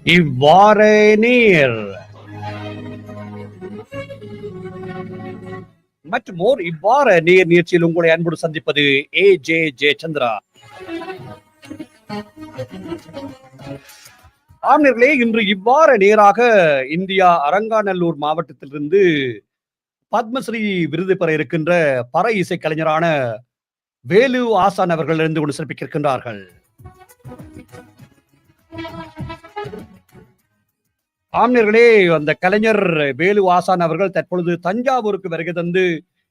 இவ்வாறே நீர் மற்றும் இவ்வாறு நீர் நிகழ்ச்சியில் உங்களை அன்போடு சந்திப்பது ஜே சந்திரா. ஆம்நேர்களே, இன்று இவ்வாறு நேராக இந்தியா அரங்காநல்லூர் மாவட்டத்திலிருந்து பத்மஸ்ரீ விருது பெற இருக்கின்ற பறை இசை கலைஞரான வேலு ஆசான் அவர்கள் இருந்து கொண்டு சிறப்பிக்க இருக்கின்றார்கள். ஆம்நேர்களே, அந்த கலைஞர் வேலு ஆசான் அவர்கள் தற்பொழுது தஞ்சாவூருக்கு வருகை தந்து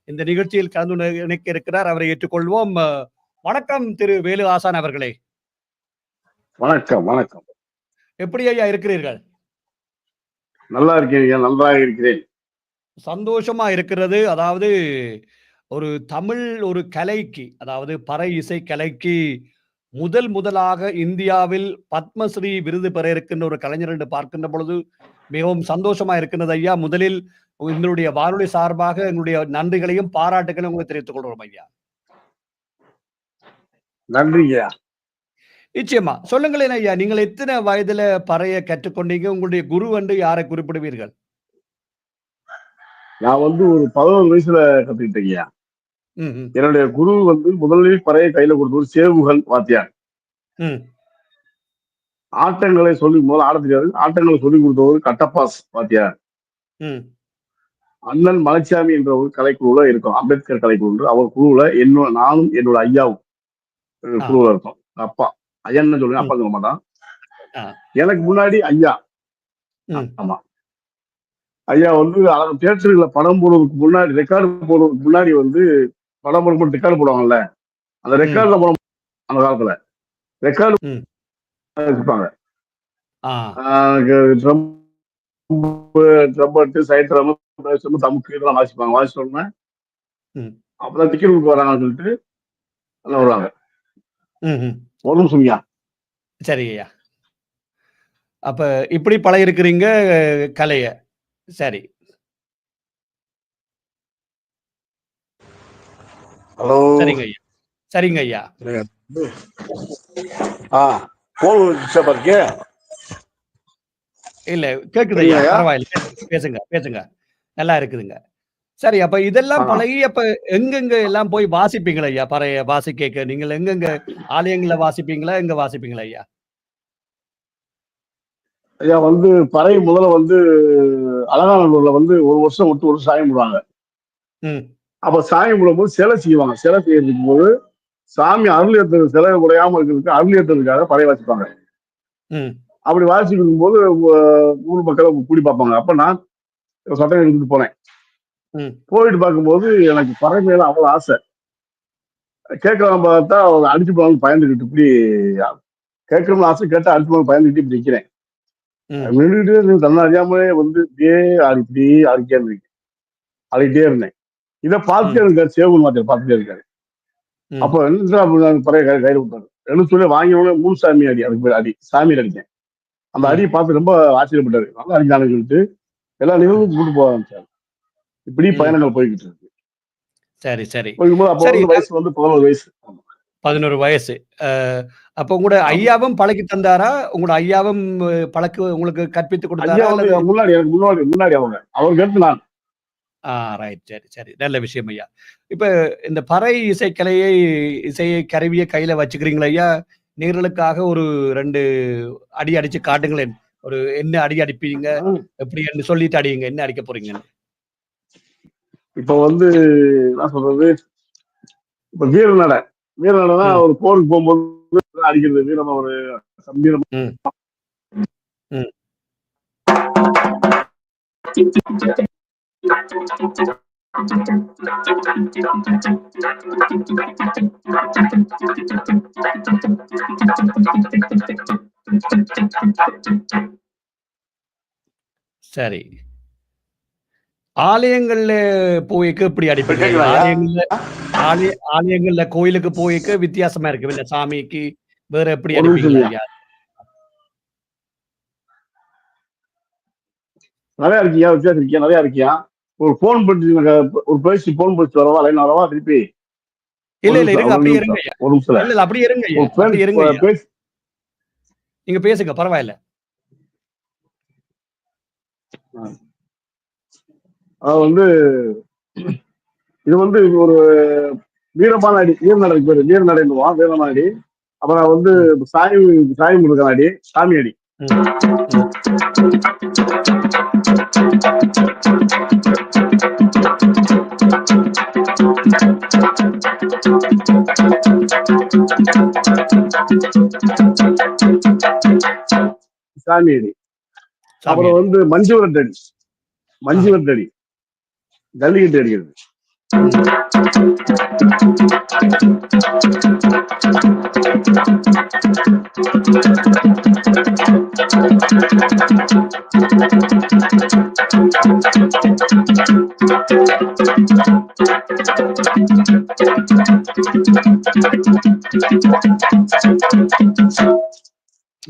இந்த நிகழ்ச்சியில் கலந்து இணைக்க இருக்கிறார். அவரை ஏற்றுக்கொள்வோம். வணக்கம் திரு வேலு ஆசான் அவர்களே. வணக்கம். வணக்கம். எப்படி ஐயா இருக்கிறீர்கள்? நல்லா இருக்கீங்க. நன்றாக இருக்கிறேன். சந்தோஷமா இருக்கிறது. அதாவது ஒரு தமிழ் ஒரு கலைக்கு, அதாவது பறை இசை கலைக்கு முதலாக இந்தியாவில் பத்மஸ்ரீ விருது பெற இருக்கின்ற ஒரு கலைஞர் என்று பார்க்கின்ற பொழுது மிகவும் சந்தோஷமா இருக்கின்றது ஐயா. முதலில் எங்களுடைய வானொலி சார்பாக எங்களுடைய நன்றிகளையும் பாராட்டுகளையும் உங்களுக்கு தெரிவித்துக் கொள்கிறோம் ஐயா. நன்றியா. நிச்சயமா. சொல்லுங்களேன் ஐயா, நீங்கள் எத்தனை வயதுல பறைய கற்றுக்கொண்டீங்க? உங்களுடைய குரு என்று யாரை குறிப்பிடுவீர்கள்? நான் ஒரு 11 வயசுல கத்துக்கிட்டேங்கய்யா. என்னுடைய குரு முதலில் பறையை கையில கொடுத்தவர் சேவுகன் வாத்தியார். ஆட்டங்களை முதல்ல ஆட தெரியாது. ஆட்டங்களை சொல்லிக் கொடுத்தவர் கட்டப்பாஸ் வாத்தியார். அண்ணன் மலைச்சாமி என்ற ஒரு கலைக்குழுல இருக்கும். அம்பேத்கர் கலைக்குழு. அவர் குழுவுல நானும் என்னோட ஐயாவும் குழுவுல இருக்கோம். அப்பா ஐயான்னு சொல்லுங்க, அப்பா சொல்ல மாட்டான். எனக்கு முன்னாடி ஐயா. ஆமா, ஐயா தியேட்டர்ல படம் போடுறதுக்கு முன்னாடி, ரெக்கார்டு போடுறதுக்கு முன்னாடி படம் போடும்போது ரெக்கார்டு போடுவாங்கல்ல, அந்த ரெக்கார்ட்ல போட அந்த காலத்துல ரெக்கார்டு வச்சுப்பாங்க. ட்ரம்பட்டு, சைட் ட்ரம், தமுக்கு இதெல்லாம் வாசிப்பாங்க. வாசிச்சோம்னா அப்பதான் டிக்கெட் கொடுக்க வராங்கன்னு சொல்லிட்டு எல்லாம் வருவாங்க. ஒரு நிமிஷம்யா. சரி ஐயா. அப்ப இப்படி பழகி இருக்கிறீங்க கலைய. சரி. ஹலோ. சரிங்க ஐயா. சரிங்க ஐயா. இல்ல, கேக்குது ஐயா. பரவாயில்ல, பேசுங்க பேசுங்க. நல்லா இருக்குதுங்க. சரி, அப்ப இதெல்லாம் பழகி அப்ப எங்கெங்க எல்லாம் போய் வாசிப்பீங்களா ஐயா? பறைய வாசிக்க நீங்கள் எங்கெங்க ஆலயங்கள்ல வாசிப்பீங்களா? எங்க வாசிப்பீங்களா ஐயா? ஐயா பறை முதல்ல அலங்காநல்லூர்ல ஒரு வருஷம் விட்டு ஒரு சாயம் போடுவாங்க. அப்ப சாயம் போடும்போது சிலை செய்வாங்க. சிலை செய்யறதுக்கு போது சாமி அருள் ஏற்றது, சிலை உடையாம இருக்கிறதுக்கு அருள் ஏற்றதுக்காக பறை வாசிப்பாங்க. அப்படி வாசிட்டு இருக்கும்போது ஊர் மக்களை கூடி பார்ப்பாங்க. அப்ப நான் சட்டம் எடுத்துட்டு போனேன். போயிட்டு பார்க்கும்போது எனக்கு பறை மேல அவ்வளவு ஆசை. கேட்கலாம் பார்த்தா அடிச்சு போனாலும் பயந்துக்கிட்டு இப்படி கேட்கணும்னு ஆசை, கேட்டா அடிச்சு போனாலும் பயந்துக்கிட்டு இப்படி நிற்கிறேன். நின்றுட்டு தன்னை அறியாமலே இப்படியே இப்படி ஆடிக்கிட்டே இருந்தேன். இதை பார்த்துட்டே இருக்காரு, சேவன் மாத்திரம் பார்த்துட்டே இருக்காரு. அப்ப என்ன பறைய கையில விட்டாரு. என்ன சொல்லி வாங்கினோட 3 சாமி அடி, அதுக்கு பேர் அடி, சாமியில் அடிச்சேன். அந்த அடியை பார்த்து ரொம்ப ஆச்சரியப்பட்டாரு. நல்லா அடிச்சானு சொல்லிட்டு எல்லா நிகழ்வும் கூட்டு போக ஆரம்பிச்சாரு. இப்படி பயணங்கள் போய்கிட்டு இருக்கு. சரி சரி. போகும்போது அப்போ வயசு 11 வயசு. 11 வயசு. அப்ப உங்களோட ஐயாவும் பழக்கி தந்தாரா? உங்களோட ஐயாவும் உங்களுக்கு கற்பித்து கொடுத்தாரா? முன்னாடி அவங்க அவருக்கு எடுத்து நான். ரைட். சரி சரி. நல்ல விஷயம் ஐயா. இப்ப இந்த பறை இசைக்கலையை கருவியை கையில வச்சுக்கிறீங்களா ஐயா? நேர்களுக்காக ஒரு 2 அடி அடிச்சு காட்டுங்களேன். ஒரு என்ன அடி அடிப்பீங்க, எப்படி சொல்லிட்டு அடிங்க, என்ன அடிக்க போறீங்கன்னு. இப்ப என்ன சொல்றது, இப்ப வீரநடனா ஒரு போருக்கு போகும்போது அடிக்கிறது நம்ம ஒரு சம்பீரம். சரி. ஆலயங்கள்ல போய்க்கு இப்படி அடிப்பீங்க? ஆலயங்கள்ல கோயிலுக்கு போய்க்கு வித்தியாசமா இருக்கு இல்ல, சாமிக்கு வேற எப்படி அடிப்பீங்களா ஐயா? நிறைய இருக்கியா, வித்தியாசம் இருக்கியா, நிறைய இருக்கியா. ஒரு போன் பண்ணி ஒரு பேசி போன் பண்ணி வரவா, லைன் வரவா திருப்பி? இல்ல இல்ல, இருங்க, அப்படியே இருங்க ஐயா. ஒரு நிமிஷம். இல்ல அப்படியே இருங்க ஐயா, அப்படியே இருங்க ஐயா. நீங்க பேசுங்க, பரவாயில்ல. அது வந்து இது வந்து ஒரு வீரமான அடி, வீரநடை பேரு, வீரநடைன்னுவான், வீரமான அடி. அப்புறம் வந்து சாமி சாமி முருகன் அடி, சாமி அடி. சாமி அடி. அப்புறம் வந்து மஞ்சு விரட்டடி, மஞ்சு விரட்டடி, ஜல்லிக்கட்டு அடிக்கிறது.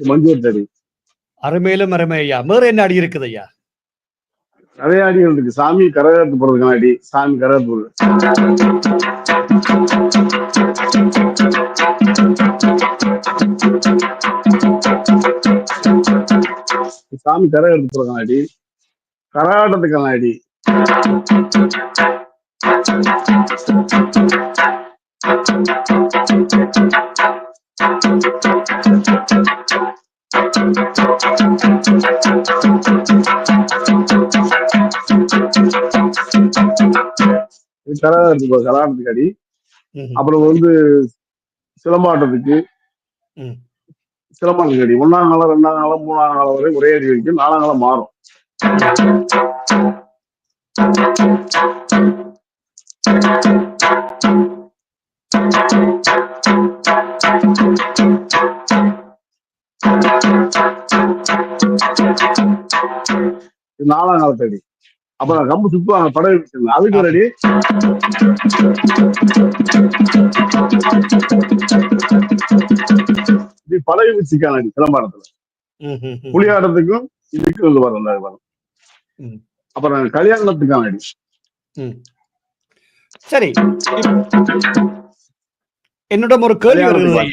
மஞ்சு விரட்டடி. அருமையிலும் அருமை ஐயா. வேற என்ன அடி இருக்குது ஐயா? நிறைய அடிகள் இருக்கு. சாமி கரகாத்து போறதுக்கான அடி, சாமி கரகாத்து போடுறது. சாமி கரகாத்து போறதுக்கான அடி, கரகாட்டத்துக்கான அடி. கரகாட்டத்துக்கு அடி. அப்புறம் வந்து சிலம்பாட்டத்துக்கு சிலம்பாட்டத்துக்கு அடி. 1ஆம் காலம், 2ஆம் காலம், 3ஆம் காலம் வரை ஒரே அடி வரைக்கும், 4ஆம் காலம் மாறும். இது 4ஆம் காலத்து அடி. அப்புறம் கம்பு சுத்துவாங்க, படகு வச்சிருந்தாங்க, அதுக்கு ஒரு அடி. இது படகு வச்சுக்கான அடி சிலம்பாட்டத்துல. புலியாட்டத்துக்கும் இதுக்கு வந்து வரும். அப்புறம் கல்யாணத்துக்கான அடி. சரி, என்னிடம் ஒரு கேள்வி வருது.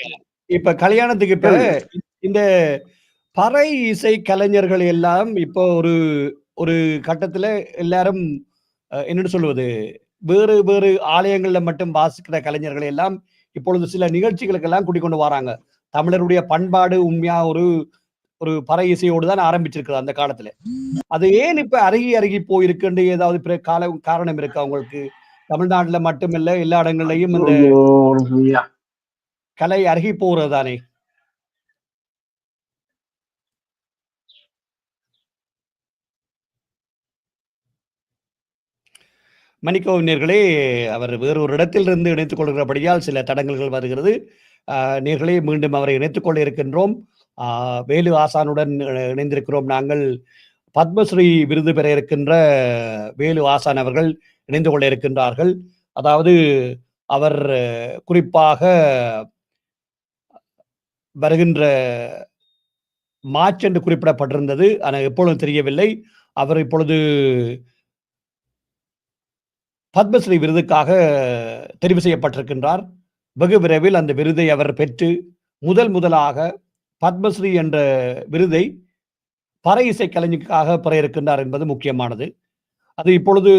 இப்ப கல்யாணத்துக்கு இப்ப இந்த பறை இசை கலைஞர்கள் எல்லாம் இப்போ ஒரு ஒரு கட்டத்துல எல்லாரும் என்னன்னு சொல்லுவது, வேறு வேறு ஆலயங்கள்ல மட்டும் வாசிக்கிற கலைஞர்கள் எல்லாம் இப்பொழுது சில நிகழ்ச்சிகளுக்கு எல்லாம் கூட்டிக் கொண்டு வராங்க. தமிழருடைய பண்பாடு உண்மையா ஒரு ஒரு பறை இசையோடு தான் ஆரம்பிச்சிருக்குது அந்த காலத்துல. அது ஏன் இப்ப அருகி போயிருக்குன்னு ஏதாவது காரணம் இருக்கா உங்களுக்கு? தமிழ்நாட்டுல மட்டுமில்ல, எல்லா இடங்கள்லயும் இந்த கலை அருகி போறது தானே? மன்னிக்கவும் நேர்களே, அவர் வேறு ஒரு இடத்திலிருந்து இணைத்துக் கொள்கிறபடியால் சில தடங்கல்கள் வருகிறது. நேர்களே, மீண்டும் அவரை இணைத்துக் கொள்ள இருக்கின்றோம். வேலு ஆசானுடன் இணைந்திருக்கிறோம் நாங்கள். பத்மஸ்ரீ விருது பெற இருக்கின்ற வேலு ஆசான் அவர்கள் இணைந்து கொள்ள இருக்கின்றார்கள். அதாவது அவர் குறிப்பாக வருகின்ற மார்ச் என்று குறிப்பிடப்பட்டிருந்தது, ஆனால் எப்பொழுதும் தெரியவில்லை. அவர் இப்பொழுது பத்மஸ்ரீ விருதுக்காக தெரிவு செய்யப்பட்டிருக்கின்றார். வெகு விரைவில் அந்த விருதை அவர் பெற்று முதலாக பத்மஸ்ரீ என்ற விருதை பறை இசை கலைஞருக்காக பெற இருக்கின்றார் என்பது முக்கியமானது. அது இப்பொழுது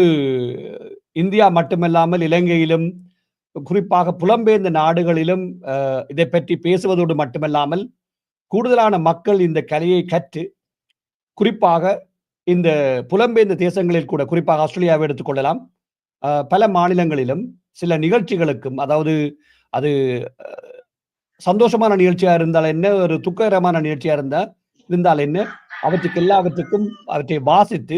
இந்தியா மட்டுமல்லாமல் இலங்கையிலும், குறிப்பாக புலம்பெயர்ந்த நாடுகளிலும் இதை பற்றி பேசுவதோடு மட்டுமல்லாமல் கூடுதலான மக்கள் இந்த கலையை கற்று, குறிப்பாக இந்த புலம்பெயர்ந்த தேசங்களில் கூட, குறிப்பாக ஆஸ்திரேலியாவை எடுத்துக்கொள்ளலாம், பல மாநிலங்களிலும் சில நிகழ்ச்சிகளுக்கும், அதாவது அது சந்தோஷமான நிகழ்ச்சியா இருந்தால் என்ன, ஒரு துக்ககரமான நிகழ்ச்சியா இருந்தால் என்ன, அவற்றுக்கு எல்லாவற்றுக்கும் அவற்றை வாசித்து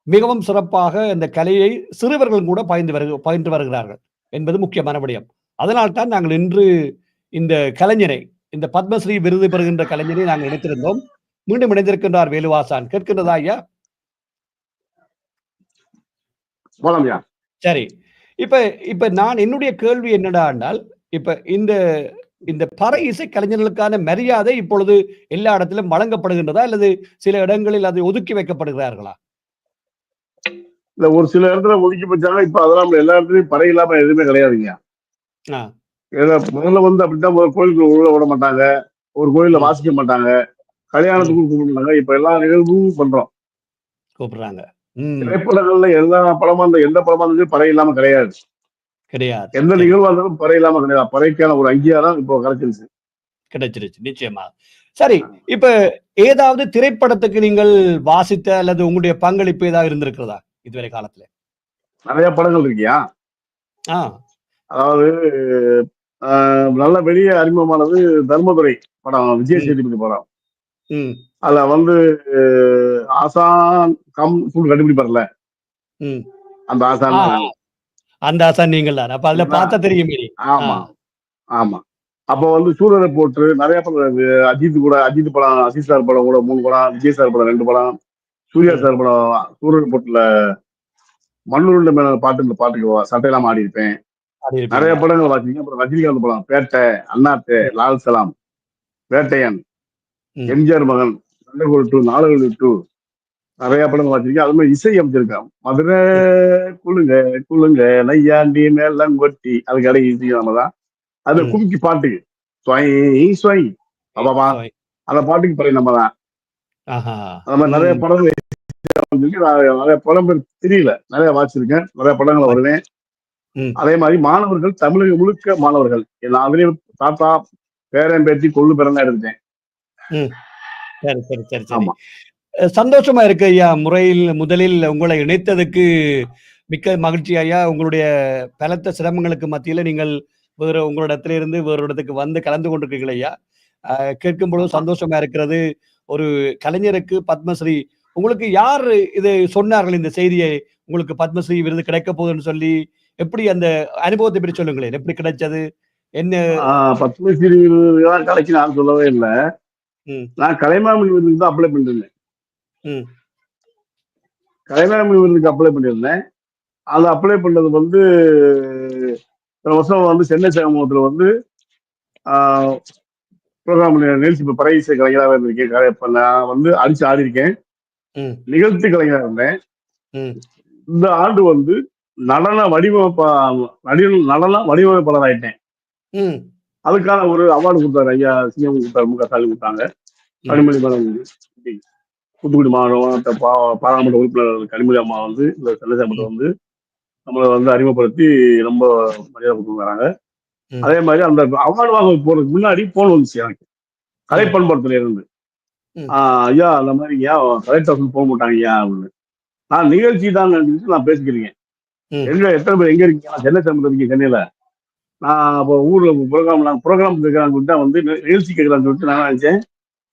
மிகவும் சிறப்பாக இந்த கலையை சிறுவர்கள் கூட பயின்று வருகிறார்கள் என்பது முக்கியமான விடயம். அதனால்தான் நாங்கள் இன்று இந்த கலைஞரை, இந்த பத்மஸ்ரீ விருது பெறுகின்ற கலைஞரை நாங்கள் இணைத்திருந்தோம். மீண்டும் இணைந்திருக்கின்றார் வேலுவாசான். கேட்கின்றதா ஐயா? சரி, இப்ப நான் என்னுடைய கேள்வி என்னடா என்றால், இப்ப இந்த பறை இசை கலைஞர்களுக்கான மரியாதை இப்பொழுது எல்லா இடத்திலும் வழங்கப்படுகின்றதா, அல்லது சில இடங்களில் அது ஒதுக்கி வைக்கப்படுகிறார்களா? இல்ல, ஒரு சில இடத்துல ஒதுக்கி வச்சாங்க. இப்ப அதெல்லாம் எல்லா இடத்துலயும் பறை இல்லாம எதுவுமே கிடையாதுங்க. முதல்ல வந்து அப்படித்தான், கோயிலுக்கு உள்ள விட மாட்டாங்க, ஒரு கோயில்ல வாசிக்க மாட்டாங்க, கல்யாணத்துக்கும் கூப்பிட மாட்டாங்க. இப்ப எல்லா நிகழ்வும் பண்றோம். கூப்பிடுறாங்க. ம். திரைப்படங்கள்ல எல்லா படமா இருந்தா எந்த படமா இருந்தாலும் பறை இல்லாம கிடையாது. கிடையாது. எந்த சரி. நிகழ்வா இருந்தாலும் பறை இல்லாம கிடையாது. பறைக்கான ஒரு அங்கீகாரம் இப்போ கிடைச்சிருச்சு. கிடைச்சிருச்சு. நிச்சயமா. சரி. இப்ப ஏதாவது திரைப்படத்துக்கு நீங்கள் வாசித்த அல்லது உங்களுடைய பங்களிப்பு ஏதாவது இருந்திருக்கிறதா? இதுவரை காலத்துல? நிறைய படங்கள் இருக்கியா? ஆ. அதாவது அ நல்ல வெளிய அறிமுகமானது தர்மதுரை படம். விஜய் ம். சேதுபதி படம். ம். அதுல வந்து ஆசான் கம் சூடு கண்டுபிடிப்பார்ல. ம். அந்த ஆ, ஆசான் ஆ. அந்த ஆசான் நீங்கள் தான். அப்ப அதுல தான். பார்த்தா தெரியுமே. ஆ. ஆமா, ஆமா. அப்போ வந்து சூரரை போற்று நெறைய படம் அஜித் படம், அஜித் சார் படம் கூட 3 படம், விஜய் சார் படம் 2 படம், சூர்யா ம். சார் படம் சூரரை போற்றுல மண்ணுருண்ட மேல பாட்டு பாட்டுக்கு சட்டையெல்லாம் ஆடியிருப்பேன். நெறைய பாடியிருப்பீங்க. படங்கள் பார்த்துருக்கேன். அப்புறம் ரஜினிகாந்த் படம் பேட்டை, அண்ணாத்த, ம். லால் சலாம், வேட்டையன், ம். எம்ஜிஆர் மகன், சண்டைகோழி 2, நாடகங்கள் 2 நெறைய படங்கள் பார்த்திருக்கேன். அது மாரி இசை அமைச்சிருக்கேன். மதுரை ம். குலுங்க குலுங்க நையாண்டி மேளங்கொட்டி அதுக்கு இடையே இசை நம்ம தான். அது ம். கும்கி பாட்டுக்கு சொய் சொய் அப்பாப்பா சோய். அந்த பாட்டுக்கு பிறகு நம்ம தான். ஆஹா. அந்த மாதிரி நிறைய ம். படங்கள் வந்திருக்கு. நான் நிறைய படம் பேர் தெரியல. நிறைய வாசிச்சிருக்கேன். நிறைய படங்களை வாய். வருவேன். ம். அதே மாதிரி மாணவர்கள் தமிழக முழுக்க மாணவர்கள். நான் அதுலயும் தாத்தா, பேரன், பேத்தி, கொள்ளு பேரன் எடுத்தேன். ம். சரி, சரி, சரி, சரி. ஆமா. சந்தோஷமா இருக்கு ஐயா. முதலில் உங்களை இணைத்ததுக்கு மிக்க மகிழ்ச்சி ஐயா. உங்களுடைய பலத்த சிரமங்களுக்கு மத்தியில நீங்கள் உங்களிடத்திலிருந்து வேறு இடத்துக்கு வந்து கலந்து கொண்டிருக்கிறீர்கள் ஐயா. கேட்கும்பொழுது ஆமா. சந்தோஷமா இருக்கிறது. ஒரு கலைஞருக்கு பத்மஸ்ரீ உங்களுக்கு யார் இது சொன்னார்கள் இந்த செய்தியை? உங்களுக்கு பத்மஸ்ரீ விருது கிடைக்கப் போகுதுன்னு சொல்லி, எப்படி அந்த அனுபவத்தை பற்றி சொல்லுங்களேன். எப்படி கிடைச்சது? என்ன? பத்மஸ்ரீ விருதுலாம் கலைக்கு நான் சொல்லவே இல்லை. ம். நான் கலைமாமணி விருதுக்கு தான் அப்ளை பண்ணிருந்தேன். ம். கலைமாமணி விருதுக்கு அப்ளை பண்ணியிருந்தேன். அது அப்ளை பண்ணது வந்து இத்தனை வருஷம் வந்து சென்னை சமூகத்தில் வந்து ப்ரோக்ராம் நிகழ்ச்சி இப்போ பறை இசை கலைஞராக இருந்திருக்கேன். இப்போ நான் வந்து அடிச்சு ஆடி இருக்கேன். ம். நிகழ்ச்சி கலைஞராக இருந்தேன். ம். இந்த ஆண்டு வந்து நடன வடிவமைப்பா நடன வடிவமைப்பாளர் ஆயிட்டேன். ம். அதுக்கான ஒரு அவார்டு கொடுத்தாரு ஐயா. சிஎம் கொடுத்தாரு. முக ஸ்டாலின் கொடுத்தாங்க. ம். கனிமொழி மேடம் தூத்துக்குடி மாவட்ட பாராளுமன்ற உறுப்பினர் கனிமொழி அம்மா வந்து இந்த சென்னை ம். வந்து நம்மளை வந்து அறிமுகப்படுத்தி ரொம்ப மரியாதை கொடுத்து வராங்க. ம். அதே மாதிரி அந்த அவார்டு வாங்க போறதுக்கு முன்னாடி போன் வந்துச்சு எனக்கு கலை ம். பண்படத்துல இருந்து. ம். ஐயா அந்த மாதிரி ஏன் கலெக்டர் போக மாட்டாங்க ஐயா அப்படின்னு. நான் நிகழ்ச்சி தான் நினைச்சிட்டு நான் பேசிக்கிறீங்க. ம். எத்தனை பேர் எங்க இருக்கீங்க? நான் சென்னை சம்பந்தம் இருக்கேன் சென்னையில. நான் அப்போ ஊர்ல ப்ரோக்ராம் கேட்கறான்னு வந்து நிகழ்ச்சி கேட்கலான்னு சொல்லிட்டு நான் நினைச்சேன். ம்.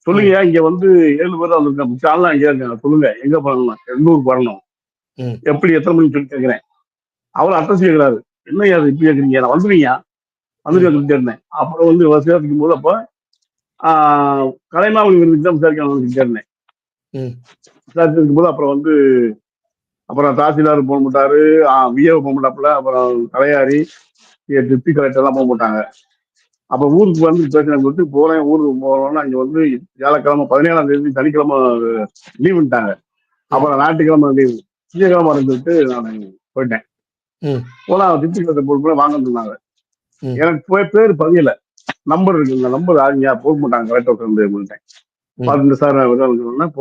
சொல்லுங்க இங்க வந்து 7 பேர் தான் வந்திருக்காங்க. மிச்சாலாம் இங்கே இருக்காங்க. சொல்லுங்க எங்க பண்ணணும்? எண்ணூருக்கு வரணும். ம். எப்படி எத்தனை மணிக்கு சொல்லி கேட்கிறேன். அவர் அட்ரஸ் கேட்கிறாரு. என்ன அது இப்படி கேட்குறீங்க? நான் வந்துருவீங்க வந்துட்டு ம். சொல்லிட்டு இருந்தேன். அப்புறம் வந்து விசாரிக்கும் போது அப்போ கலைமாமணி விருதுக்கு தான் விசாரிக்க இருந்தேன். ம். விசாரிச்சிருக்கும் போது அப்புறம் வந்து அப்புறம் தாசில்தார் போக மாட்டாரு. விஏ போக மாட்டாப்புல. அப்புறம் தலையாரி டிப்டி கலெக்டர் எல்லாம் போக மாட்டாங்க. அப்ப ஊருக்கு வந்து பேசுறேன் சொல்லிட்டு போறேன். ஊருக்கு போறோம்னா அங்க வந்து வியாழக்கிழமை 17ஆம் தேதி சனிக்கிழமை லீவுட்டாங்க. ம். அப்புறம் ஞாயிற்றுக்கிழமை லீவு. திங்கக்கிழமை சொல்லிட்டு நான் போயிட்டேன். ம். போனா டிப்டி கலெக்டர் போட்டு வாங்கன்னு சொன்னாங்க. ம். எனக்கு பேர் பதியல. நம்பர் இருக்கு. இந்த நம்பர் யாருங்க போக மாட்டாங்க கலெக்டர் வந்து அப்படின்ட்டேன். ம். பார்த்துட்டு சார்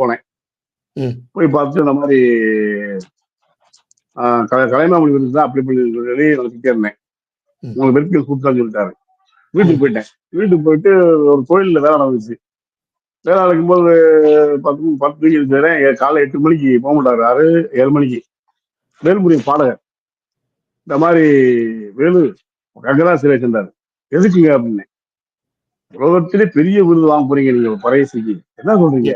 போனேன். ம். போய் பார்த்துட்டு இந்த மாதிரி கலைமாமணி விருது தான் அப்ளை பண்ணி சொல்லி நான் இருந்தேன். ம். உங்களுக்கு வெறுப்பியல் கூப்பிட்டான்னு சொல்லிட்டாரு. வீட்டுக்கு ம். போயிட்டேன். வீட்டுக்கு போயிட்டு ஒரு கோயில்ல வேலை நடந்துச்சு. வேலை நடக்கும்போது 10 மணிக்கு இருக்கிறேன். காலை 8 மணிக்கு போக மாட்டாரு. 7 மணிக்கு வேல்முருகன் பாடகர் இந்த மாதிரி வேலு கங்கராசுலேஷன் எதுக்குங்க அப்படின்னு. உலகத்திலே பெரிய விருது வாங்க போறீங்க நீங்க பறையசிக்கு. என்ன சொல்றீங்க?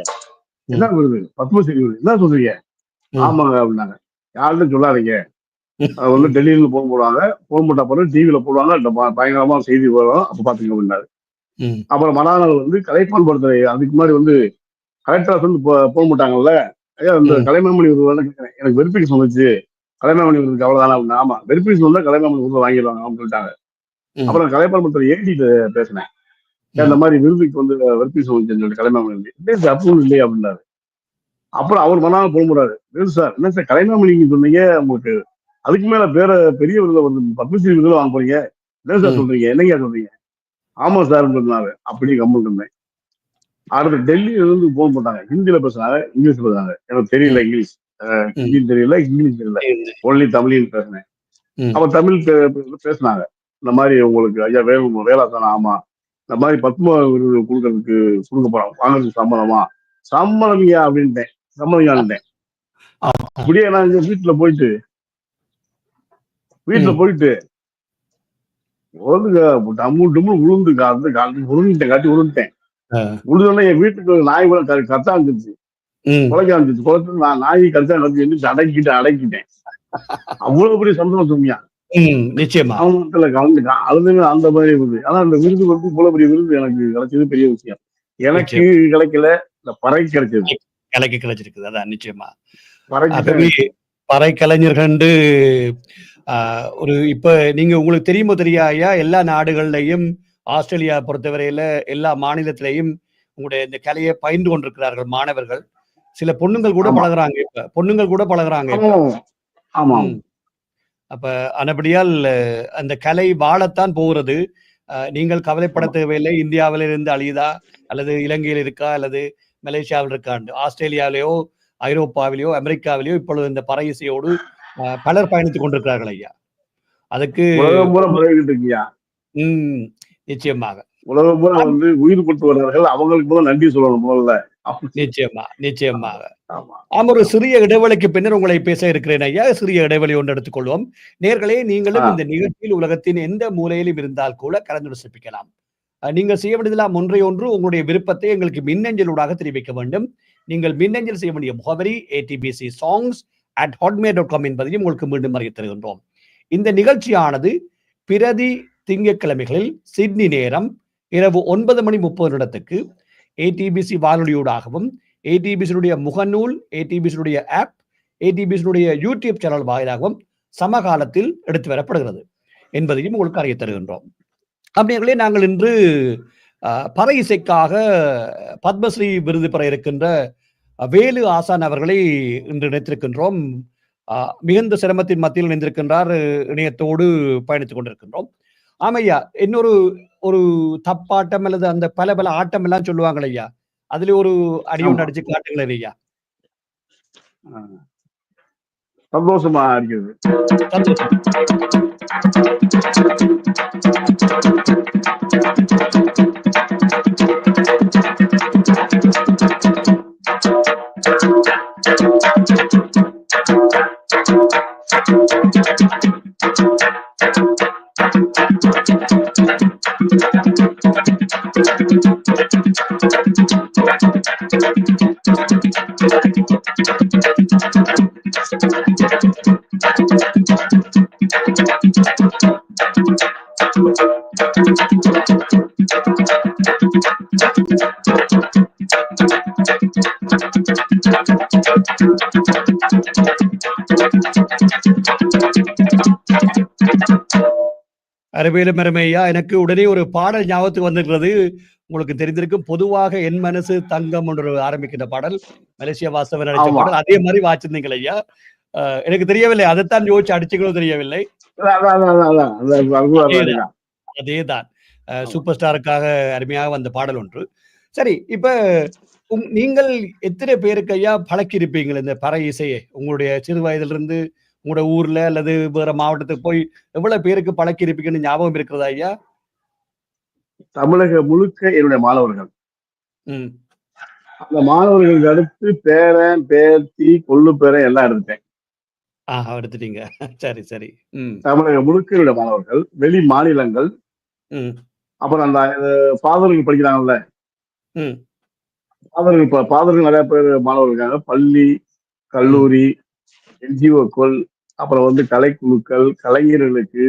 என்ன விருது? பத்மஸ்ரீ விருது. என்ன சொல்றீங்க? ஆமாங்க அப்படின்னாங்க. யாருன்னு சொல்லாதீங்க. அது வந்து டெல்லியில போன் போடுவாங்க. போன் போட்ட பிறகு டிவியில போடுவாங்க. பயங்கரமா செய்தி வரும். அப்ப பாத்துங்க அப்படின்னாரு. அப்புறம் மறுநாள் வந்து கலைப்பான் படத்துல அதுக்கு முன்னாடி வந்து கலெக்டர் வந்து போன் போட்டாங்கல்ல. ஐயா இந்த கலைமாமணி விருது கேட்கிறேன். எனக்கு வெரிஃபிகேஷன் வந்துச்சு. கலைமாமணி விருதுக்கு அவ்வளவுதானே அப்படின்னா. ஆமா வெரிஃபிகேஷன் வந்தா கலைமாமணி விருது வாங்கிடுவாங்க அப்படின்னு சொல்லிட்டாங்க. அப்புறம் கலைப்பான் படத்துல ஏடிட்டு பேசினேன். இந்த மாதிரி விருதுக்கு வந்து வெரிஃபிகேஷன் வந்துச்சுன்னு சொல்லி கலைமாமணி விருது அப்ரூவல் இல்லையா அப்படின்னாரு. அப்புறம் அவர் மறுநாள் போன் போடுறாரு. சார் என்ன சார் கலைமாமணி சொன்னீங்க உங்களுக்கு அதுக்கு மேல பெரிய விருதுல வந்து பத்மஸ்ரீ விருதுல வாங்க போறீங்க. என்ன சார் சொல்றீங்க? என்னங்க சொல்றீங்க? ஆமா சார் சொன்னாரு. அப்படி கம்மல் இருந்தேன். அடுத்து டெல்லியில இருந்து போன் போட்டாங்க. ஹிந்தியில பேசுனாங்க, இங்கிலீஷ் பேசுனாங்க. எனக்கு தெரியல இங்கிலீஷ். ஹிந்தி தெரியல, இங்கிலீஷ் தெரியல, ஒன்லி தமிழில் பேசினேன். அப்ப தமிழ் பேசினாங்க. இந்த மாதிரி உங்களுக்கு ஐயா வேலாத்தானா? ஆமா. இந்த மாதிரி பத்ம விருது கொடுக்க போறாங்க, வாங்குறதுக்கு சம்மதமா? சம்மதமியா அப்படின்ட்டேன். சம்மதமியான்ட்டேன். அப்படியே நான் வீட்டுல போயிட்டு உளுந்துட்டேன். உழுதுன்னா என் வீட்டுக்கு நாய் கூட கத்த ஆரம்பிச்சிருச்சு, குலைக்க ஆரம்பிச்சிருச்சு. குலைச்சு நான் நாய் கத்த எழுந்திரிச்சு அடக்கிட்டேன். அவ்வளவு பெரிய சந்தோஷம் சொன்னியா. நிச்சயமா அவங்கத்துல கலந்துக்கான். அழுதுன்னு அந்த மாதிரி இருந்தது. ஆனா அந்த விருது வந்து இவ்வளவு பெரிய விருது எனக்கு கிடைச்சது பெரிய விஷயம். எனக்கு கிடைக்கல, இந்த பறை கிடைச்சது. கிடைச்சிருக்குது. அதான் நிச்சயமா பறை கலைஞர்கள் ஒரு இப்ப நீங்க உங்களுக்கு தெரியுமோ தெரியாயா, எல்லா நாடுகள்லையும் ஆஸ்திரேலியா பொறுத்தவரையில எல்லா மாநிலத்திலையும் உங்களுடைய இந்த கலையை பயின்று கொண்டிருக்கிறார்கள் மாணவர்கள். சில பொண்ணுங்கள் கூட பழகுறாங்க. இப்ப பொண்ணுங்கள் கூட பழகுறாங்க. அப்ப ஆனபடியால் அந்த கலை வாழத்தான் போகிறது. நீங்கள் கவலைப்பட தேவையில்லை. இந்தியாவிலிருந்து அழியுதா அல்லது இலங்கையில் இருக்கா அல்லது மலேசியாவில் இருக்காண்டு. ஆஸ்திரேலியாவிலேயோ ஐரோப்பாவிலேயோ அமெரிக்காவிலேயோ இப்பொழுது இந்த பறை இசையோடு பலர் பயணித்துக் கொண்டிருக்கிறார்கள் ஐயா. அதுக்கு நிச்சயமாக உலகம் பூரா வந்து உயிர் கொடுத்து வருவார்கள். அவங்களுக்கு நன்றி சொல்லணும் முதல்ல. நிச்சயமாக ஒரு சிறிய இடைவெளிக்கு பின்னர் உங்களை பேச இருக்கிறேன் ஐயா. சிறிய இடைவெளி ஒன்று எடுத்துக்கொள்வோம். நேர்களே, நீங்களும் இந்த நிகழ்ச்சியில் உலகத்தின் எந்த மூலையிலும் இருந்தால் கூட கலந்து சிறப்பிக்கலாம். நீங்கள் செய்ய வேண்டியதெல்லாம் ஒன்று உங்களுடைய விருப்பத்தை எங்களுக்கு மின்னஞ்சலூடாக தெரிவிக்க வேண்டும். நீங்கள் மின்னஞ்சல் செய்ய வேண்டிய முகவரி atbcsongs@hotmail.com என்பதையும் உங்களுக்கு மீண்டும் அறிய தருகின்றோம். இந்த நிகழ்ச்சியானது பிரதி திங்கட்கிழமைகளில் சிட்னி நேரம் இரவு 9:30 ஏடிபிசி வானொலியூடாகவும் ஏடிபிசியுடைய முகநூல், ஏடிபிசியுடைய ஆப், ஏடிபிசியுடைய யூடியூப் சேனல் வாயிலாகவும் சமகாலத்தில் எடுத்து வரப்படுகிறது என்பதையும் உங்களுக்கு அறிய தருகின்றோம். அப்படிங்களே, நாங்கள் இன்று பறை இசைக்காக பத்மஸ்ரீ விருது பெற இருக்கின்ற வேலு ஆசான் அவர்களை இன்று நினைத்திருக்கின்றோம். மிகுந்த சிரமத்தின் மத்தியில் இணைந்திருக்கின்றார். இணையத்தோடு பயணித்துக் கொண்டிருக்கின்றோம். ஆமையா, இன்னொரு ஒரு தப்பாட்டம் அல்லது அந்த பல ஆட்டம் எல்லாம் சொல்லுவாங்க ஐயா, அதுல ஒரு அடி ஒன்று அடிச்சு காட்டுங்களேன் ஐயா. சந்தோஷமா இருக்கிறது. அருமையிலும் அருமையா, எனக்கு உடனே ஒரு பாடல் ஞாபகத்துக்கு வந்திருக்கிறது. உங்களுக்கு தெரிந்திருக்கும், பொதுவாக என் மனசு தங்கம் என்று ஆரம்பிக்கின்ற பாடல், மலேசியா வாசவன் நடிச்ச பாடல். அதே மாதிரி வாச்சிருந்தீங்க ஐயா. எனக்கு தெரியவில்லை, அதைத்தான் யோசிச்சு அடிச்சுக்கணும் தெரியவில்லை. அதேதான் சூப்பர் ஸ்டாருக்காக அருமையாக வந்த பாடல் ஒன்று. சரி, இப்ப நீங்கள் எத்தனை பேருக்கு ஐயா பழக்கி இருப்பீங்க இந்த பறை இசையை? உங்களுடைய சிறு வயதிலிருந்து உங்களோட ஊர்ல அல்லது வேற மாவட்டத்துக்கு போய் எவ்வளவு பேருக்கு பழக்கி இருப்பீங்கன்னு ஞாபகம் இருக்கிறதா ஐயா? தமிழக முழுக்க என்னுடைய மாணவர்கள். அந்த மாணவர்களுக்கு அடுத்து பேரன், பேத்தி, கொள்ளு பேரன் எல்லாம் எடுத்துட்டேன். எடுத்துட்டீங்க. சரி சரி. தமிழக முழுக்க என்னுடைய மாணவர்கள், வெளி மாநிலங்கள், அப்புறம் அந்த ஃபாதர்கள் படிக்கிறாங்கல்ல, ஃபாதர்கள் நிறைய பேர் மாணவர்கள் இருக்காங்க. பள்ளி, கல்லூரி, என்ஜிஓக்கள், அப்புறம் வந்து கலைக்குழுக்கள், கலைஞர்களுக்கு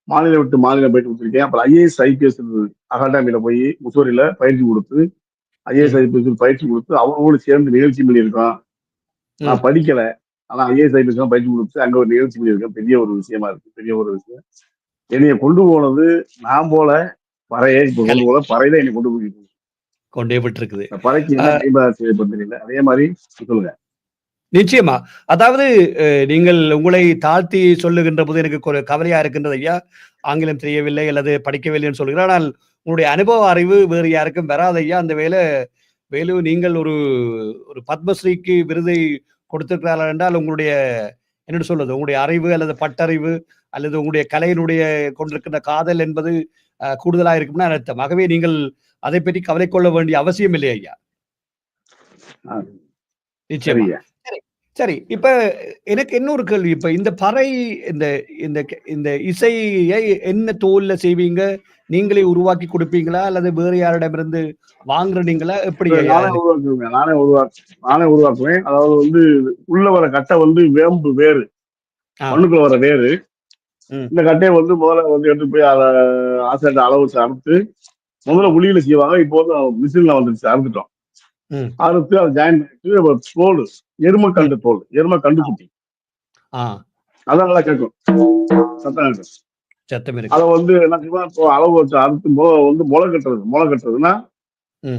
மாநிலம் விட்டு மாநிலம் போயிட்டு கொடுத்துருக்கேன். அப்புறம் ஐஏஎஸ், ஐபிஎஸ் அகாடமியில போய் முசோரியில பயிற்சி கொடுத்து, ஐஏஎஸ், ஐபிஎஸ் பயிற்சி கொடுத்து அவங்களோடு சேர்ந்து நிகழ்ச்சி பண்ணியிருக்கோம். நான் படிக்கல, ஆனா ஐஏஎஸ், ஐபிஎஸ் பயிற்சி கொடுத்து அங்க ஒரு நிகழ்ச்சி பண்ணியிருக்கேன். பெரிய ஒரு விஷயமா இருக்கு, பெரிய ஒரு விஷயம். என்னைய கொண்டு போனது நான் போல பறையை கொண்டு போல பறையில என்னை கொண்டே விட்டு இருக்குது. பறைக்கு தெரியல. அதே மாதிரி சொல்லுங்க. நிச்சயமா. அதாவது நீங்கள் உங்களை தாழ்த்தி சொல்லுகின்ற போது எனக்கு ஒரு கவலையா இருக்கின்றது ஐயா. ஆங்கிலம் தெரியவில்லை அல்லது படிக்கவில்லைன்னு சொல்கிறேன். ஆனால் உங்களுடைய அனுபவ அறிவு வேறு யாருக்கும் வராது ஐயா. அந்த வேலு, நீங்கள் ஒரு பத்மஸ்ரீக்கு விருதை கொடுத்திருக்கிறார்கள் என்றால் உங்களுடைய என்ன சொல்றது, உங்களுடைய அறிவு அல்லது பட்டறிவு அல்லது உங்களுடைய கலையினுடைய கொண்டிருக்கின்ற காதல் என்பது கூடுதலா இருக்கும்னு அர்த்தம். ஆகவே நீங்கள் அதை பற்றி கவலை கொள்ள வேண்டிய அவசியம் இல்லை ஐயா. நிச்சயமா. சரி, சரி. இப்ப எனக்கு இன்னொரு கேள்வி. இப்ப இந்த பறை இந்த இந்த இந்த இசையை என்ன தோல்ல செய்வீங்க? நீங்களே உருவாக்கி கொடுப்பீங்களா? அல்லது வேறு யாரிடமிருந்து வாங்குறீங்களா? எப்படி ஐயா? நானே உருவாக்குவேன். அதாவது வந்து உள்ள வர கட்டை வந்து வேம்பு வேறு, மண்ணுக்குள்ள வர வேறு. இந்த கட்டையை வந்து முதல்ல வந்து எடுத்து போய் அதை ஆசிரியர் அளவு வச்சு அறுத்து முதல்ல உளியில செய்வாங்க. இப்போ வந்து மிஷின்ல வந்துருச்சு, அறுத்துட்டோம். அறுத்து அதை ஜாயின் பண்ணிட்டு தோல், எருமக்கண்டு தோல், எருமக்கண்டு குட்டி, அதான் நல்லா கேட்கும், சத்தம் கேட்கும். அதை வந்து என்ன செய்வோம், அளவு வச்சு அறுத்து வந்து முளை கட்டுறது. முளை கட்டுறதுன்னா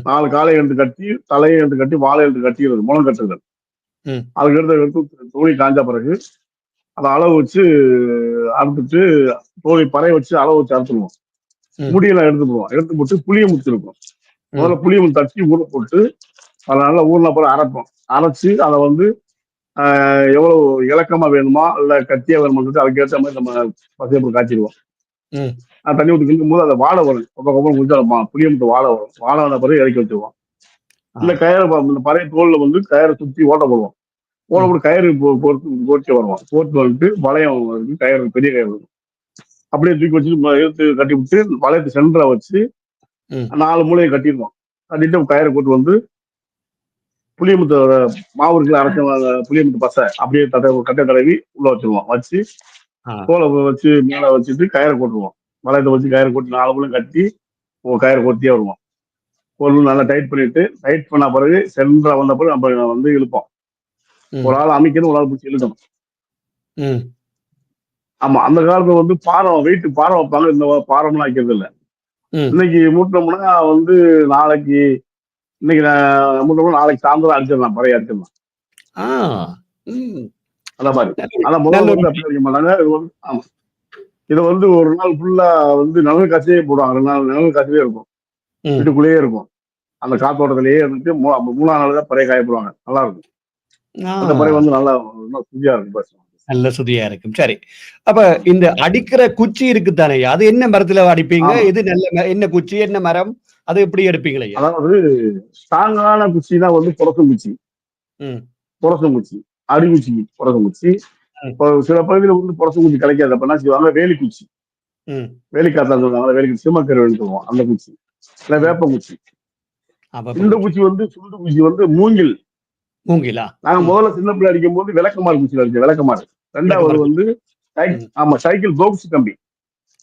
4 காலை எடுத்து கட்டி, தலையை எடுத்து கட்டி, வாழை எடுத்து கட்டிடுறது, முளம் கட்டுறது. அதுக்கு எடுத்து தோழி காஞ்ச பிறகு அதை அளவு வச்சு அறுத்துட்டு தோழி பறைய வச்சு அளவு வச்சு அறுத்துடுவோம். முடியெல்லாம் எடுத்து போடுவோம். எடுத்து போட்டு புளிய முத்து இருக்கும், முதல்ல புளிய முத்து தட்டி ஊற போட்டு அதை நல்லா ஊர்ன அப்புறம் அரைப்போம். அரைச்சு அதை வந்து எவ்வளவு இலக்கமா வேணுமா இல்ல கத்தியா வேணுமான்னு அதுக்கேற்ற மாதிரி நம்ம பசையப்பூ காய்ச்சிடுவோம். தண்ணி ஊற்றி கிண்டும் போது அதை வாழை வரும், அப்புறம் கொஞ்சம் புளிய முத்து வாழை வரும். வாழை வந்த பிறகு இறக்கி வச்சிருவோம். இந்த கயிறு, இந்த பறைய தோல்ல வந்து கயிறை சுற்றி ஓட்ட போடுவோம். ஓட போட்டு கயிறு கோர்த்து வருவோம். கோர்த்து வந்துட்டு வளையம் வந்து கயிறு, பெரிய கயிறு இருக்கும், அப்படியே தூக்கி வச்சுட்டு இழுத்து கட்டி விட்டு வளையத்து சென்டரை வச்சு 4 மூலையை கட்டிடுவோம். கட்டிட்டு கயிறை போட்டு வந்து புளியமுத்தோட மாவு இருக்குல்ல, அரைச்ச புளியமுத்து பசை அப்படியே கட்டை தடவி உள்ள வச்சிருவோம். வச்சு தோலை வச்சு மேலே வச்சுட்டு கயிறை போட்டுருவோம். வளையத்தை வச்சு கயிறை போட்டு 4 மூலையும் கட்டி கயிறை கொத்தியே வருவோம். ஒரு நல்லா டைட் பண்ணிட்டு, டைட் பண்ண பிறகு சென்டரா வந்த பிறகு நம்ம வந்து இழுப்போம். ஒரு ஆள் அமைக்கணும், ஒரு ஆள் பிடிச்சி இழுக்கணும். ஆமா, அந்த காலத்துல வந்து பாரம், வெயிட் பாரம் வைப்பாங்க. இந்த பாரம்லாம் வைக்கிறது இல்லை. இன்னைக்கு மூட்டினோம்னா வந்து நாளைக்கு, இன்னைக்கு மூட்டோம்னா நாளைக்கு சாயந்தரம் அடிச்சிடலாம், பறைய அடிச்சிடலாம். அந்த மாதிரி. ஆனா முதல்ல வந்து அப்படி வைக்க மாட்டாங்க. ஆமா, இதை வந்து ஒரு நாள் ஃபுல்லா வந்து நிழல் காய்ச்சியே போடுவாங்க. 2 நாள் நிழல் காய்ச்சியே இருக்கும், வீட்டுக்குள்ளேயே இருக்கும். அந்த காத்தோட்டத்திலேயே இருந்துட்டு 3ஆம் நாள் தான் பறைய காய போடுவாங்க. நல்லா இருக்கும். அந்த பறை வந்து நல்லா சுதியா இருக்கும், நல்ல சுதியா இருக்கும். சரி, அப்ப இந்த அடிக்கிற குச்சி இருக்கு தானே, அது என்ன மரத்துல அடிப்பீங்க? இது நல்ல என்ன குச்சி, என்ன மரம், அது எப்படி எடுப்பீங்களா? அதாவது ஸ்ட்ராங்கான குச்சி தான் வந்து புரசம் குச்சி. புரசம் குச்சி, அடிக்குச்சி, புரசம் குச்சி. சில பகுதியில் வந்து புரசம் குச்சி கிடைக்காது. அப்ப என்ன செய்வாங்க, வேலி குச்சி, வேலிக்காத்தான் சொல்லுவாங்க, வேலிக்குச்சி, சிம்மக்கருவேன்னு சொல்லுவோம், அந்த குச்சி, இல்ல வேப்ப குச்சி. இந்த குச்சி வந்து சுண்டு குச்சி வந்து மூங்கில். மூங்கிலா? நாங்க முதல்ல சின்ன பிள்ளை அடிக்கும் போது விளக்கமாறு குச்சியில் அடிச்சோம், விளக்கமாறு. 2வது வந்து ஆமா சைக்கிள் போக்ஸ் கம்பி.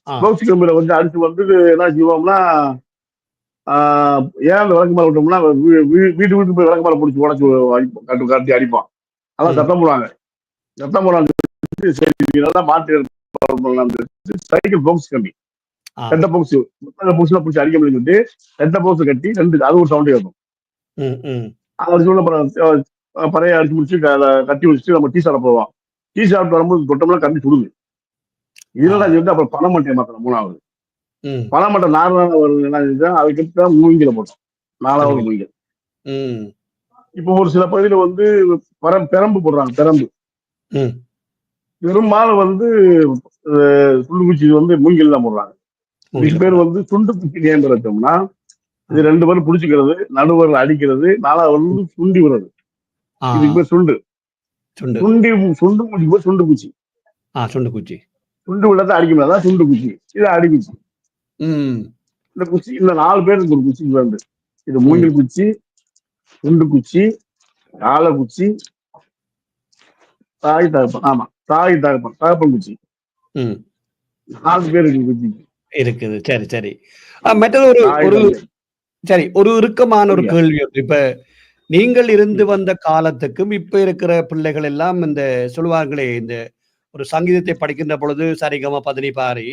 போக்ஸ் கம்பியில வந்து அடிச்சு வந்து என்ன செய்வோம்னா, ஏன் அந்த விளக்கமாறு விட்டோம்னா வீட்டுக்கு போய் விளக்கமாறு பிடிச்சி உடச்சு காட்டி அடிப்பான். அதான் சத்தம் போடுவாங்க. சத்தம் போடுவாங்க. நல்லா மாட்டு சைக்கிள் போக்ஸ் கம்பி, 2 போக்ஸ், 3 போக்ஸ்ல பிடிச்சி அடிக்க முடியும்ட்டு 2 போக்ஸ் கட்டி 2, அது ஒரு சவுண்ட் கேட்கும். பறைய அடிச்சு முடிச்சு கட்டி வச்சுட்டு நம்ம டீ சாப்பிட போவோம். டீ சாப்பிட்டு வரும்போது தொட்டோம்னா கம்பி சுடுது. இதெல்லாம் சொல்லிட்டு அப்புறம் பனைமட்டை மாத்திரம் 3வது. பனைமட்டை 4வது வருது. என்ன செஞ்சா அதுக்கு மூங்கில போட்டோம், 4வது மூங்கில். இப்போ ஒரு சில பகுதியில வந்து பெரம்பு போடுறாங்க. பெரம்பு பெரும்பாலும் வந்து சுண்டு குச்சி வந்து மூங்கில் தான் போடுறாங்க. இதுக்கு பேர் வந்து சுண்டு குச்சி. ஏன் வச்சோம்னா இது 2 பேரும் பிடிச்சிக்கிறது, நடுவரில் அடிக்கிறது, 4வது வந்து சுண்டி விடுறது. இதுக்கு பேர் சுண்டு. சுண்டு குச்சி போய் சுண்டு குச்சி. சுண்டு குச்சி, சுண்டு விடத்தை அடிக்க முடியாது, சுண்டு குச்சி. இது அடிக்குச்சி. இந்த குச்சி, இந்த 4 பேருக்கு ஒரு குச்சி வந்து, இது மூங்கில் குச்சி, சுண்டு குச்சி, கால குச்சி, தாய் தகப்பன். ஆமா, தாய் தகப்பன், தகப்பன் குச்சி. 4 பேருக்கு குச்சி இருக்குது. சரி, சரி. மற்றது ஒரு சரி, ஒரு இறுக்கமான ஒரு கேள்வி. இப்ப நீங்கள் இருந்து வந்த காலத்துக்கும் இப்ப இருக்கிற பிள்ளைகள் எல்லாம் இந்த சொல்லுவாங்களே, இந்த ஒரு சங்கீதத்தை படிக்கின்ற பொழுது சரிகம பதனி பாரி,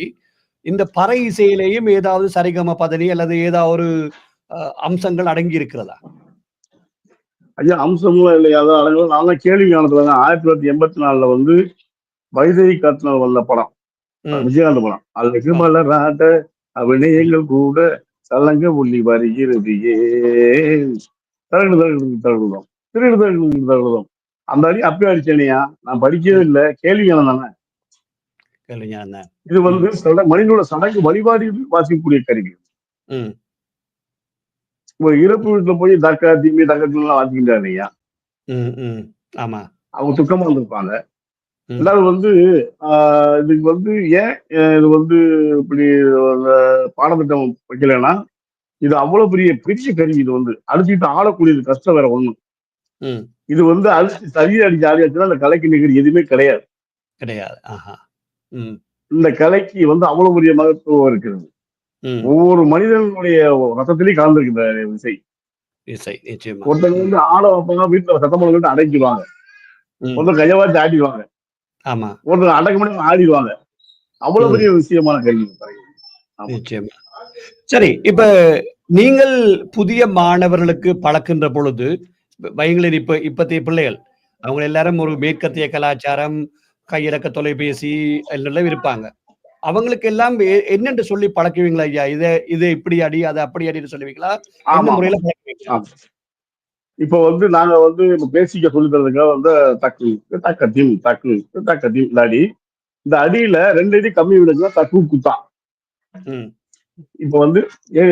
இந்த பறை இசையிலேயும் ஏதாவது சரிகம பதனி அல்லது ஏதாவது ஒரு அம்சங்கள் அடங்கி இருக்கிறதா? ஐயா, அம்சமும் இல்லையா, அதான் நான் கேள்வி காலத்துல 1984 வந்து வைதேகி காட்டினால் வந்த படம், விஜயகாந்த் படம். அதுல கிருமலராட்ட அபிநயங்கள் கூட சலங்க உள்ளி வருகிறது, ஏ தகடு தகடு தகடுதோம், திருடு தகடு தகடுதோம், அந்த அடி அப்பயே அடிச்சேனியா, நான் படிக்கவே ம். இல்ல. கேள்வி ஞானம் தானே. கேளுங்க அண்ணன். இது ம். வந்து மனிதனோட சடங்கு வழிபாடில் வாசிக்கக்கூடிய கருவி. ம். இப்போ இறப்பு வீட்டுல போய் தக்க, தீமி, தக்கத்துலாம் வாசிக்கின்றாரு ஐயா. ம். ம். ஆமா. அவங்க துக்கமா வந்திருப்பாங்க. ம். 2வது வந்து, ஆ இதுக்கு வந்து ஏன் இது வந்து இப்படி ஒரு பாடத்திட்டம் வைக்கலைன்னா, இது அவ்வளவு பெரிய பெரிய கருவி இது வந்து. அடிச்சுக்கிட்டு ஆடக்கூடியது கஷ்டம் வேற ஒண்ணும். ம். இது வந்து அடிச்சு சரியா அடிச்சு ஆடியாச்சுன்னா, அந்த கலைக்கு நிகர் எதுவுமே கிடையாது. கிடையாது. ஆஹா. ம். இந்த கலைக்கு வந்து அவ்வளவு பெரிய மகத்துவம் இருக்கிறது. ம். ஒவ்வொரு மனிதனுடைய ரத்தத்திலேயும் கலந்திருக்கு இந்த இசை. இசை நிச்சயமா. ஒருத்தங்க ம். வந்து ஆட வைப்பாங்க, வீட்டுல சத்தம் போட்டுக்கிட்டு அடக்கிடுவாங்க. ம். ஒருத்தர் கைய வாச்சு ஆடிடுவாங்க. ஆமா. ஒருத்தர் அடக்க முடியாம ஆடிடுவாங்க. அவ்வளவு ம். பெரிய விஷயமான கல்வி. ஆமா. நிச்சயமா. சரி, இப்ப நீங்கள் புதிய மாணவர்களுக்கு பழக்கின்ற பொழுது, வையுங்களேன் இப்பத்தைய பிள்ளைகள், அவங்க எல்லாரும் ஒரு மேற்கத்திய கலாச்சாரம், கையிறக்க தொலைபேசி எல்லாம் இருப்பாங்க. அவங்களுக்கு எல்லாம் என்னென்று சொல்லி பழக்குவீங்களா ஐயா? இத இப்படி அடி, அத அப்படி அடின்னு சொல்லுவீங்களா? என்ன ஆமா, ஆமா. முறையில பழக்குவீங்க? ஆமா. இப்ப வந்து நாங்க வந்து இப்ப பேசிக்க சொல்லி தரதுக்காக வந்து தக்கு, தக்க தீம், தக்கு, தக்க தீம் இந்த அடி. இந்த அடியில 2 அடி கம்மி விடுங்க தக்கு குத்தா. ம். இப்ப வந்து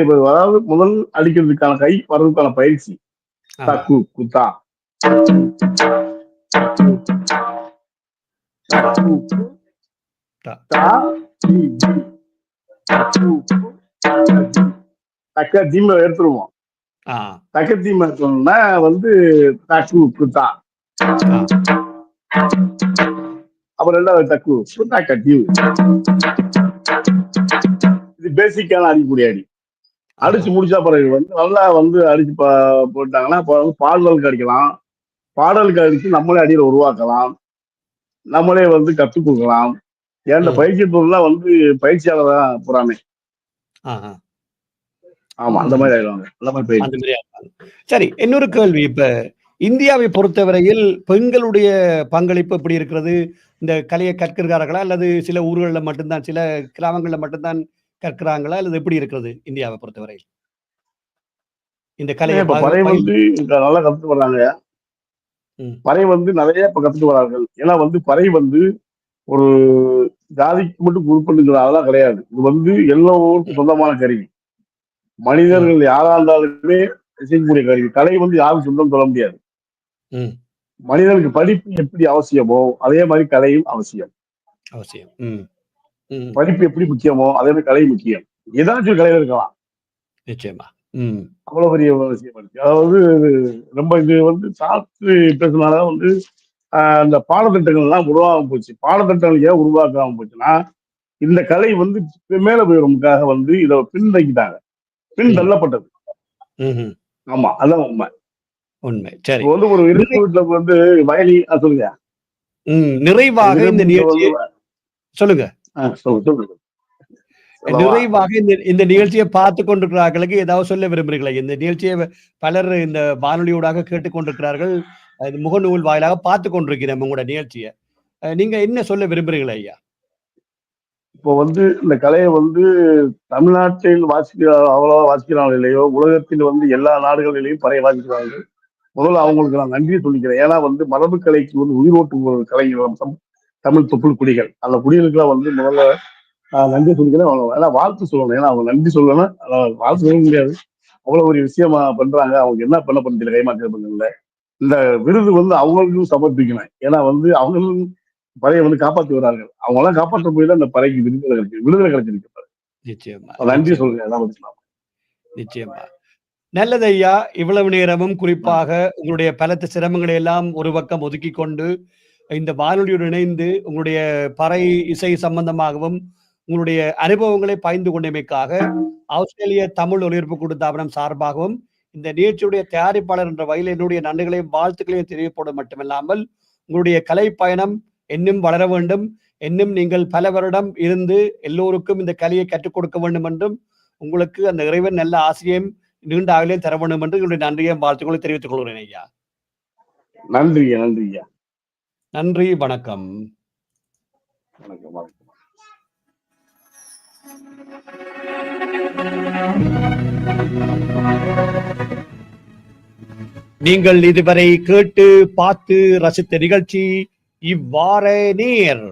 இப்ப அதாவது முதல் அடிக்கிறதுக்கான கை வர்றதுக்கான பயிற்சி. ஆமா. தக்கு குத்தா. ஆ. தக்கு ட. தா தி தி. தக்கு தக்க தீம் எடுத்துருவோம். ஆ. தக்க தீம் எடுத்தோம்னா வந்து தக்கு குத்தா. ஆ. அப்புறம் 2வது தக்கு தக்க தீம். இது பேசிக்கான அடிக்கூடிய அடி. ஆஹா. அடிச்சு முடிச்சா பிறகு வந்து நல்லா வந்து அடிச்சு போட்டாங்கன்னா, இப்ப வந்து பாடலுக்கு அடிக்கலாம். பாடலுக்கு அடிச்சு நம்மளே அடியில உருவாக்கலாம். நம்மளே வந்து கத்துக் குடுக்கலாம். ஏன்ட ம். பயிற்சி பொருள்லாம் வந்து பயிற்சியாளர் தான் பூராமே. ஆஹா. ஆமா. அந்த ம். மாரி ஆயிடுவாங்க. அந்த மாரி அந்த பயிற்சி. மாரி ஆட்கள். சரி, இன்னொரு கேள்வி. இப்ப இந்தியாவை பொறுத்தவரையில் பெண்களுடைய பங்களிப்பு எப்படி இருக்கிறது? இந்த கலைய கற்கிறார்களா? அல்லது சில ஊர்கள்ல மட்டும் தான், சில கிராமங்கள்ல மட்டும் தான் கற்கிறாங்களா? அல்லது எப்படி இருக்கிறது இந்தியாவ பொறுத்தவரையில்? இந்த கலைய இப்ப பறை பயில் வந்து நல்லா கத்துட்டு வர்றாங்க. ம். பறை வந்து நெறைய இப்ப கத்துட்டு வரார்கள். ஏன்னா வந்து பறை வந்து ஒரு ஜாதிக்கு மட்டும் உட்பட்டுங்கிற அதெல்லாம் கிடையாது. இது வந்து எல்லோருக்கும் ம். சொந்தமான கருவி. ம். மனிதர்கள் யாரா இருந்தாலுமே செய்யக்கூடிய கருவி. கலை வந்து யாரும் சொந்தம் சொல்ல முடியாது. ம். மனிதனுக்கு படிப்பு எப்படி அவசியமோ, அதே மாரி கலையும் அவசியம். அவசியம். ம். ம். படிப்பு எப்படி முக்கியமோ, அதே மாரி கலை முக்கியம். ஏதாச்சும் ஒரு கலையில இருக்கலாம். நிச்சயமா. ம். அவ்வளவு பெரிய ஒரு விஷயம் இருக்கு. அதாவது ரொம்ப இது வந்து சாஸ்திரி பேசுனால வந்து அந்த பாடத்திட்டங்கள்லாம் உருவாகாம போச்சு. பாடத்திட்டங்கள் ஏன் உருவாக்காம போச்சுன்னா, இந்த கலை வந்து மேல போயிரும்க்காக வந்து இத பின்தங்கிட்டாங்க. பின் ம். தள்ளப்பட்டது. ம்ஹ்ம். ஆமா. அதான் உண்மை. உண்மை. இப்போ சரி. வந்து ஒரு இருப்பு வீட்ல வந்து வயலின் சொல்லுங்க. நிறைவாக இருப்பு இந்த வீட்ல வந்து நிகழ்ச்சிய சொல்லுங்க. சொல்லுங்க. சொல்லவா? நிறைவாக இந்த இந்த நிகழ்ச்சிய பார்த்துக் கொண்டிருக்கிறார்களுக்கு ஏதாவது சொல்ல விரும்புகிறீர்களா? இந்த நிகழ்ச்சிய பலர் இந்த வானொலியூடாக கேட்டுக் கொண்டிருக்கிறார்கள். அது முகநூல் வாயிலாக பார்த்துக் கொண்டிருக்கிறோம் உங்களோட நிகழ்ச்சிய. நீங்க என்ன சொல்ல விரும்புறீங்களா ஐயா? இப்போ வந்து இந்த கலைய வந்து தமிழ்நாட்டில் அவ்வளவா வாசிக்கிறாங்களோ இல்லையோ, உலகத்தில் வந்து எல்லா நாடுகளிலேயும் பறைய வாசிக்கிறார்கள். முதல்ல அவங்களுக்கு நான் நன்றியை சொல்லிக்கிறேன். ஏன்னா வந்து மரபு கலைக்கு வந்து உயிரோட்டும் ஒரு கலைஞர் அம்சம் தமிழ் தொப்புள் குடிகள். அந்த குடிகளுக்கெல்லாம் வந்து முதல்ல நன்றி சொல்லிக்கிறேன். ஏன்னா வாழ்த்து சொல்லணும். ஏன்னா அவங்க நன்றி சொல்லணும். வாழ்த்து சொல்ல முடியாது. அவ்வளவு ஒரு விஷயமா பண்றாங்க. அவங்க என்ன பண்ண தெரியல கைமாற்ற பண்ணல. இந்த விருது வந்து அவங்களுக்கும் சமர்ப்பிக்கணும். ஏன்னா வந்து அவங்களும் பறையை வந்து காப்பாத்தி வரார்கள். அவங்க எல்லாம் காப்பாற்ற போய் தான் இந்த பறைக்கு விடுதலை கிடைச்சிருக்கு. நிச்சயமா, நன்றி நிச்சயமா, சொல்லுங்க. அதான் நிச்சயமா. நல்லது ஐயா. இவ்வளவு நேரமும் குறிப்பாக நன்றி. உங்களுடைய பலத்த சிரமங்களை எல்லாம் ஒரு பக்கம் ஒதுக்கிக் கொண்டு, இந்த வானொலியுடன் இணைந்து உங்களுடைய பறை இசை சம்பந்தமாகவும், உங்களுடைய அனுபவங்களை பகிர்ந்து கொண்டமைக்காக, ஆஸ்திரேலிய தமிழ் ஒலிபரப்பு கூட்டுத்தாபனம் சார்பாகவும், இந்த நிகழ்ச்சியுடைய தயாரிப்பாளர் என்ற வகையில் என்னுடைய நன்றிகளையும், வாழ்த்துக்களையும் தெரிவிப்பது மட்டுமில்லாமல், உங்களுடைய கலை பயணம் இன்னும் வளர வேண்டும். இன்னும் நீங்கள் பல வருடம் இருந்து எல்லோருக்கும் இந்த கலையை கற்றுக் கொடுக்க வேண்டும் என்றும், உங்களுக்கு அந்த இறைவன் நல்ல ஆசிரியையும் நீண்ட ஆயுளையும் தர வேண்டும் என்று என்னுடைய நன்றியையும் வாழ்த்துக்களை தெரிவித்துக் கொள்கிறேன் ஐயா. நன்றிங்க. நன்றிங்க. நன்றி, வணக்கம். வணக்கம். வணக்கம். நீங்கள் இதுவரை கேட்டு பார்த்து ரசித்த நிகழ்ச்சி இவ்வாறே நேர்.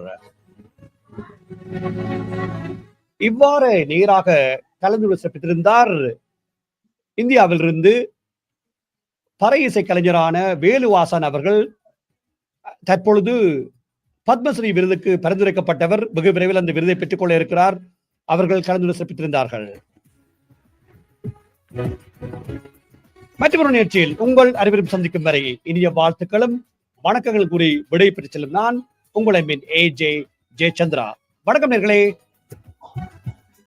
இவ்வாறு நேராக கலந்து சிறப்பித்திருந்தார் இந்தியாவிலிருந்து பறை இசை கலைஞரான வேலுவாசன் அவர்கள். தற்பொழுது பத்மஸ்ரீ விருதுக்கு பரிந்துரைக்கப்பட்டவர். வெகு விரைவில் அந்த விருதை பெற்றுக் கொள்ள இருக்கிறார். அவர்கள் கலந்து சிறப்பித்திருந்தார்கள். மற்றொரு நிகழ்ச்சியில் உங்கள் அனைவரும் சந்திக்கும் வரை இனிய வாழ்த்துக்களும் வணக்கங்கள் கூறி விடை பெற்று செல்லும் நான் உங்களை மின் AJ ஜெயச்சந்திரா. வணக்கம் நேர்களே.